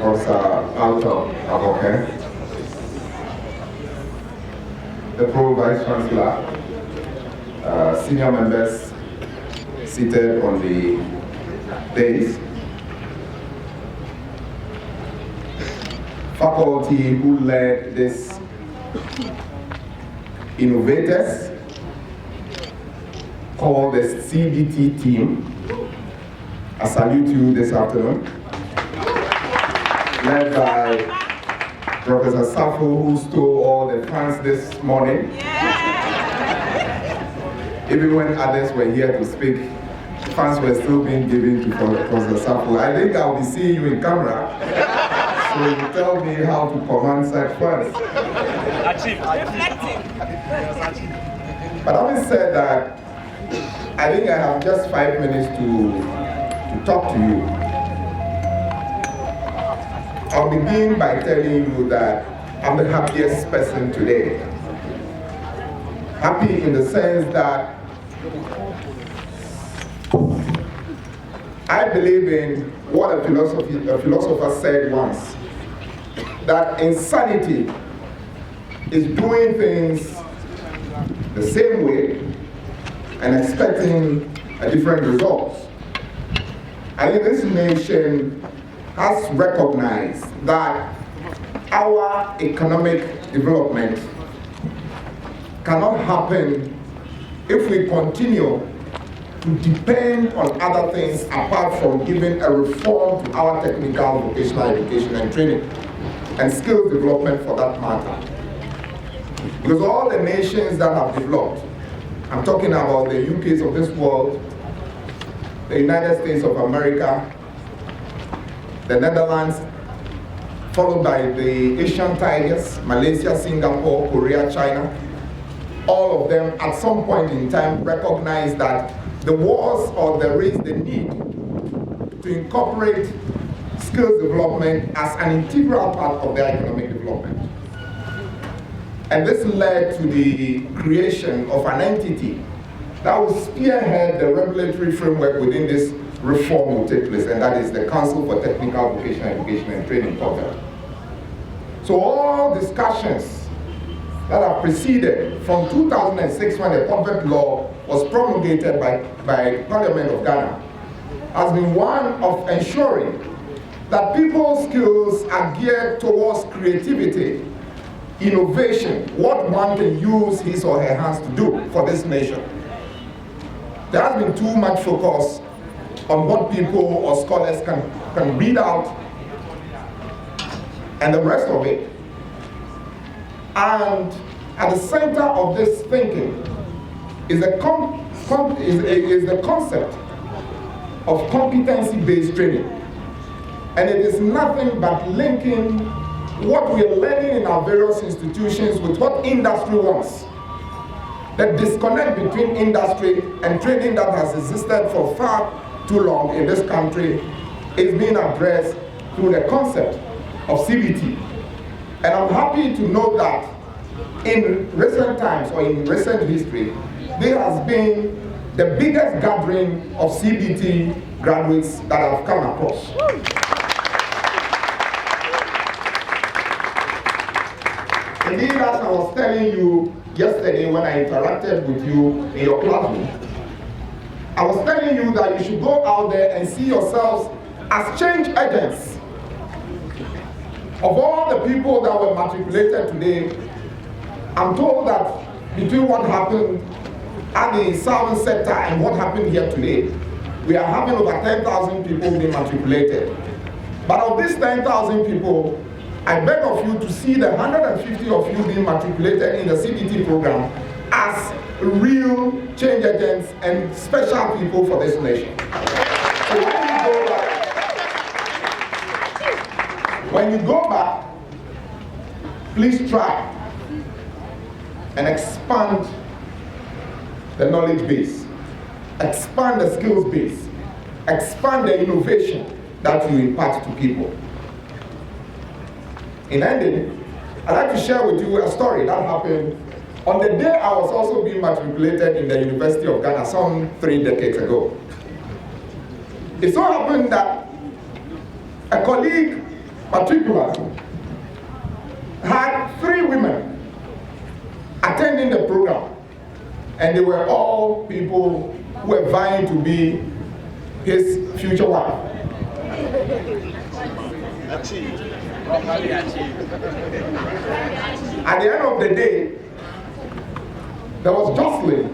Professor Alto Aboke, the Pro Vice Chancellor, senior members seated on the dais, faculty who led this innovators called the CBT team. I salute you this afternoon. Led by Professor Safo, who stole all the fans this morning. Even when others were here to speak, fans were still being given to Professor Safo. I think I'll be seeing you in camera, so you tell me how to command such fans. But having said that, I think I have just 5 minutes to talk to you. I'll begin by telling you that I'm the happiest person today. Happy in the sense that I believe in what a philosopher said once, that insanity is doing things the same way and expecting a different result. I think this nation has recognized that our economic development cannot happen if we continue to depend on other things apart from giving a reform to our technical vocational education and training and skills development for that matter. Because all the nations that have developed, I'm talking about the UKs of this world, the United States of America, the Netherlands, followed by the Asian tigers, Malaysia, Singapore, Korea, China. All of them at some point in time recognize that the wars or there is the need to incorporate skills development as an integral part of their economic development. And this led to the creation of an entity that will spearhead the regulatory framework within this reform will take place, and that is the Council for Technical Vocational Education and Training, COTVET. So all discussions that have preceded from 2006 when the COTVET law was promulgated by Parliament of Ghana has been one of ensuring that people's skills are geared towards creativity, innovation, what one can use his or her hands to do for this nation. There has been too much focus on what people or scholars can read out and the rest of it. And at the center of this thinking is the concept of competency-based training. And it is nothing but linking what we are learning in our various institutions with what industry wants. The disconnect between industry and training that has existed for far too long in this country is being addressed through the concept of CBT. And I'm happy to note that in recent times or in recent history, there has been the biggest gathering of CBT graduates that I've come across. Indeed, as I was telling you yesterday when I interacted with you in your classroom, I was telling you that you should go out there and see yourselves as change agents. Of all the people that were matriculated today, I'm told that between what happened at the southern sector and what happened here today, we are having over 10,000 people being matriculated. But of these 10,000 people, I beg of you to see the 150 of you being matriculated in the CBT program as real change agents and special people for this nation. So when you go back, please try and expand the knowledge base, expand the skills base, expand the innovation that you impart to people. In ending, I'd like to share with you a story that happened on the day I was also being matriculated in the University of Ghana some 3 decades ago. It so happened that a colleague particularly had 3 women attending the program, and they were all people who were vying to be his future wife. At the end of the day, there was jostling,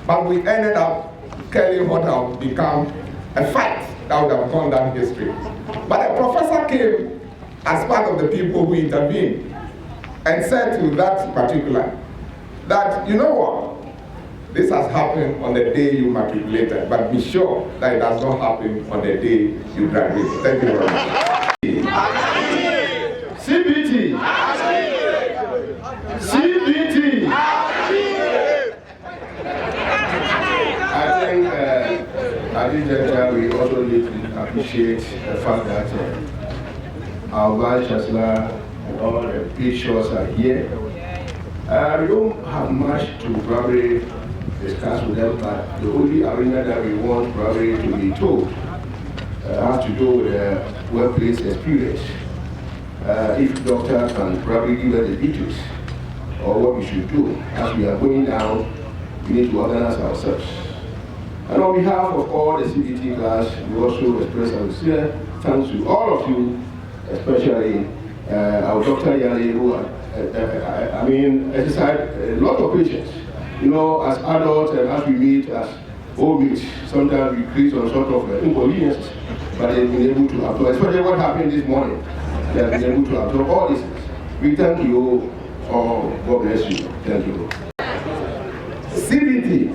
but we ended up killing what have become a fight that would have gone down history. But a professor came as part of the people who intervened and said to that particular that, you know what, this has happened on the day you matriculated, but be sure that it does not happen on the day you graduate. Thank you very much. CBT. CBT. I think that we also need to appreciate the fact that our Vice Chancellor and all the bishops are here. We don't have much to probably discuss with them, but the only arena that we want probably to be told has to do with the workplace experience. If doctor can probably give us the details or what we should do as we are going down, we need to organize ourselves. And on behalf of all the CBT class, we also express our sincere thanks to all of you, especially our Dr. Yali, who exercised a lot of patience. You know, as adults and as we meet, as old mates, sometimes we create some sort of inconveniences, but they've been able to absorb, especially what happened this morning. They have been able to absorb all this. We thank you all. God bless you. Thank you. CBT.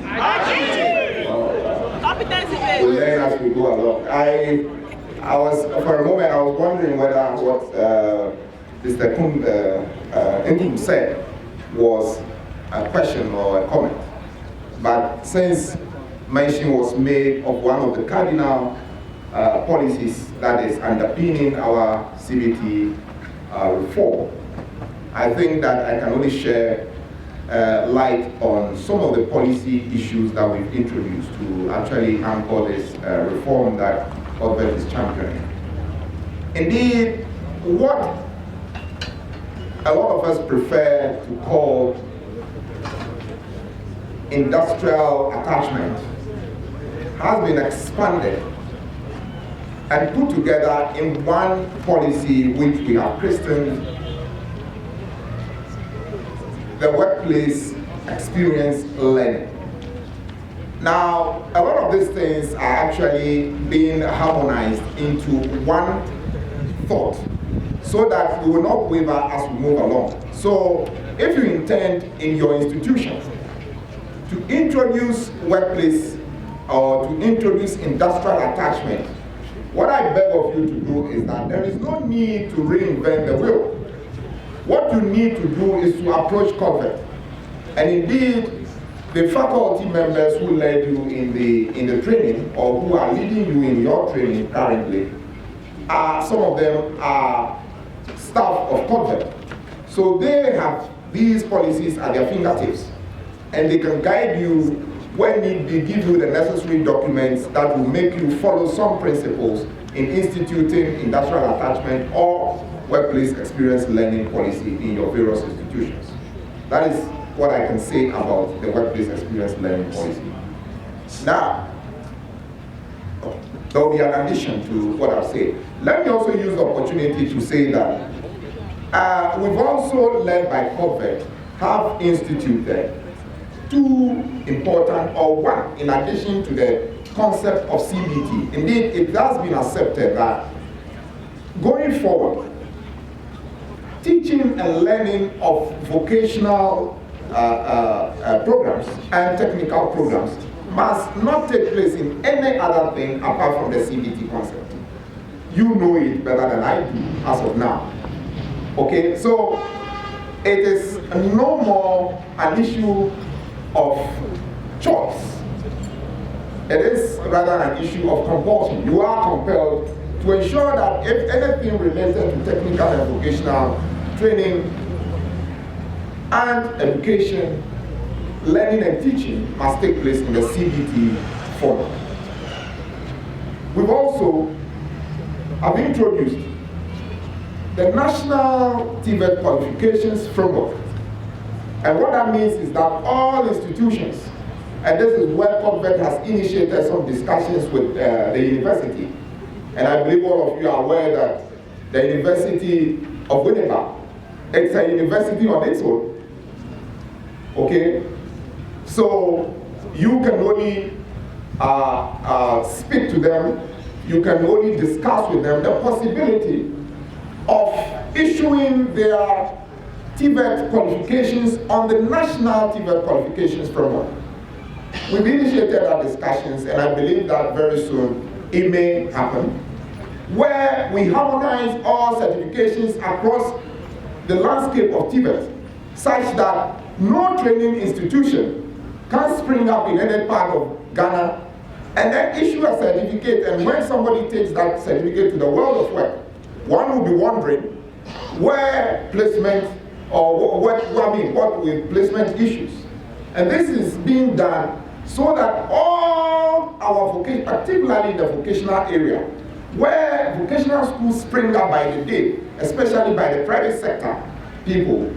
We learn as we go along. I was, for a moment, I was wondering whether what Mr. Nkum said was a question or a comment. But since mention was made of one of the cardinal policies that is underpinning our CBT reform, I think that I can only share light on some of the policy issues that we've introduced to actually anchor this reform that COTVET is championing. Indeed, what a lot of us prefer to call industrial attachment has been expanded and put together in one policy which we have christened the workplace experience learning. Now, a lot of these things are actually being harmonized into one thought so that we will not waver as we move along. So, if you intend in your institution to introduce workplace or to introduce industrial attachment, what I beg of you to do is that there is no need to reinvent the wheel. What you need to do is to approach COTVET. And indeed, the faculty members who led you in the training or who are leading you in your training currently, some of them are staff of COTVET. So they have these policies at their fingertips. And they can guide you when need be, give you the necessary documents that will make you follow some principles in instituting industrial attachment or workplace experience learning policy in your various institutions. That is what I can say about the workplace experience learning policy. Now, there will be an addition to what I've said. Let me also use the opportunity to say that we've also, led by COTVET, have instituted two important, or one, in addition to the concept of CBT. Indeed, it has been accepted that going forward, teaching and learning of vocational programs and technical programs must not take place in any other thing apart from the CBT concept. You know it better than I do as of now. Okay, so it is no more an issue of choice. It is rather an issue of compulsion. You are compelled to ensure that if anything related to technical and vocational training and education, learning and teaching must take place in the CBT format. We've also have introduced the National TVET Qualifications Framework. And what that means is that all institutions, and this is where COTVET has initiated some discussions with the university, and I believe all of you are aware that the University of Winnipeg, it's a university on its own, okay? So you can only speak to them, you can only discuss with them the possibility of issuing their TVET qualifications on the National TVET Qualifications Framework. We've initiated our discussions, and I believe that very soon it may happen, where we harmonize all certifications across the landscape of TVET, such that no training institution can spring up in any part of Ghana and then issue a certificate, and when somebody takes that certificate to the world of work, one will be wondering where placement, or what with placement issues. And this is being done so that all our vocation, particularly in the vocational area, where vocational schools spring up by the day, especially by the private sector people,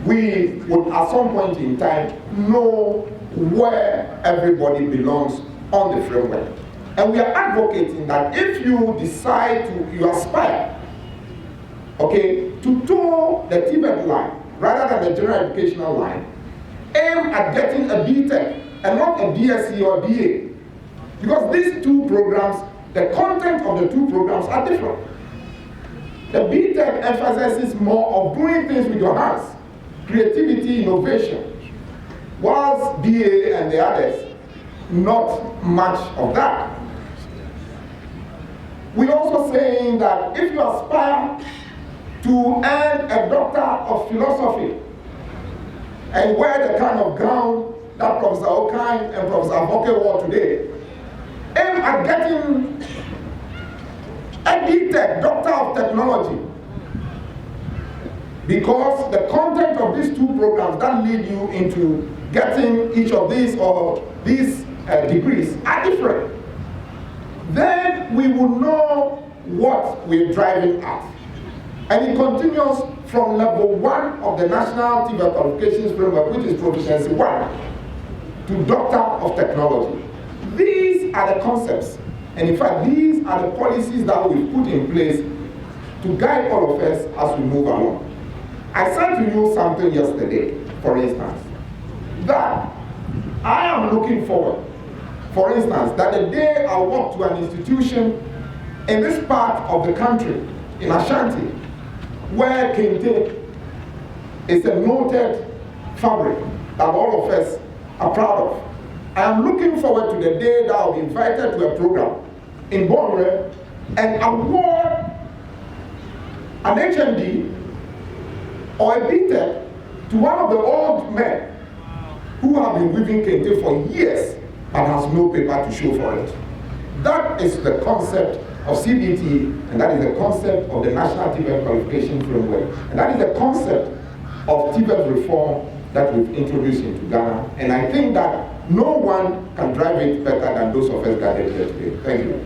we would at some point in time know where everybody belongs on the framework. And we are advocating that if you decide to, you aspire, okay, to toe the TVET line rather than the general educational line, aim at getting a BTech and not a BSc or BA. Because these two programs, the content of the two programs are different. The BTech emphasizes more of doing things with your hands, creativity, innovation, whilst BA and the others, not much of that. We're also saying that if you aspire to earn a Doctor of Philosophy and wear the kind of gown that Professor Okine and Professor Avoke wore today, aim at getting a BTech, Doctor of Technology, because the content of these two programs that lead you into getting each of these or these degrees are different. Then we will know what we're driving at. And it continues from level 1 of the National TVET Qualifications Framework, which is Proficiency 1, to Doctor of Technology. These are the concepts, and in fact, these are the policies that we've put in place to guide all of us as we move along. I said to you something yesterday, for instance, that I am looking forward, for instance, that the day I walk to an institution in this part of the country, in Ashanti, where kente is a noted fabric that all of us are proud of. I am looking forward to the day that I'll be invited to a program in Bonre and award an HND or a BTech to one of the old men who have been weaving kente for years and has no paper to show for it. That is the concept of CBT, and that is the concept of the National TVET Qualification Framework, and that is the concept of TVET reform that we've introduced into Ghana, and I think that no one can drive it better than those of us gathered here today. Thank you.